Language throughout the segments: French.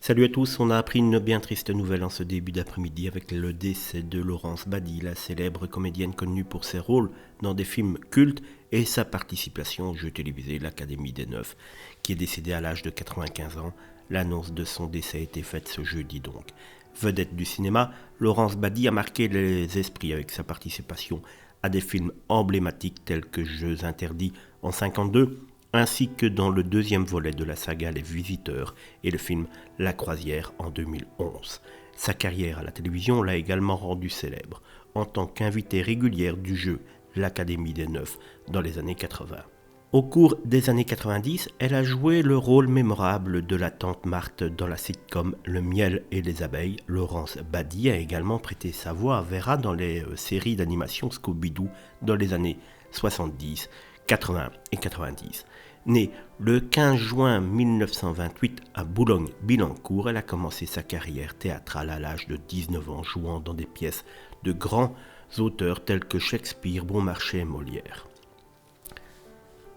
Salut à tous, on a appris une bien triste nouvelle en ce début d'après-midi avec le décès de Laurence Badi, la célèbre comédienne connue pour ses rôles dans des films cultes et sa participation au jeu télévisé L'Académie des Neufs, qui est décédée à l'âge de 95 ans. L'annonce de son décès a été faite ce jeudi donc. Vedette du cinéma, Laurence Badi a marqué les esprits avec sa participation à des films emblématiques tels que Jeux interdits en 1952, ainsi que dans le deuxième volet de la saga Les Visiteurs et le film La Croisière en 2011. Sa carrière à la télévision l'a également rendue célèbre en tant qu'invitée régulière du jeu L'Académie des Neufs dans les années 80. Au cours des années 90, elle a joué le rôle mémorable de la tante Marthe dans la sitcom Le Miel et les Abeilles. Laurence Badi a également prêté sa voix à Vera dans les séries d'animation Scooby-Doo dans les années 70, 80 et 90. Née le 15 juin 1928 à Boulogne-Billancourt, elle a commencé sa carrière théâtrale à l'âge de 19 ans, jouant dans des pièces de grands auteurs tels que Shakespeare, Beaumarchais et Molière.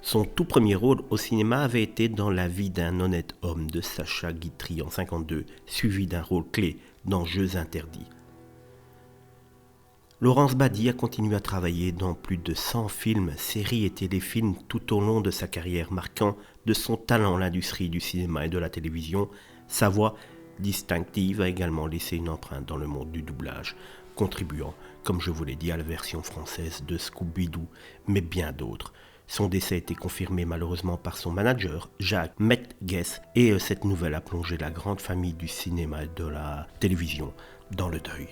Son tout premier rôle au cinéma avait été dans La vie d'un honnête homme de Sacha Guitry en 1952, suivi d'un rôle clé dans Jeux interdits. Laurence Badi a continué à travailler dans plus de 100 films, séries et téléfilms tout au long de sa carrière, marquant de son talent l'industrie du cinéma et de la télévision. Sa voix distinctive a également laissé une empreinte dans le monde du doublage, contribuant, comme je vous l'ai dit, à la version française de Scooby-Doo, mais bien d'autres. Son décès a été confirmé malheureusement par son manager, Jacques Metges, et cette nouvelle a plongé la grande famille du cinéma et de la télévision dans le deuil.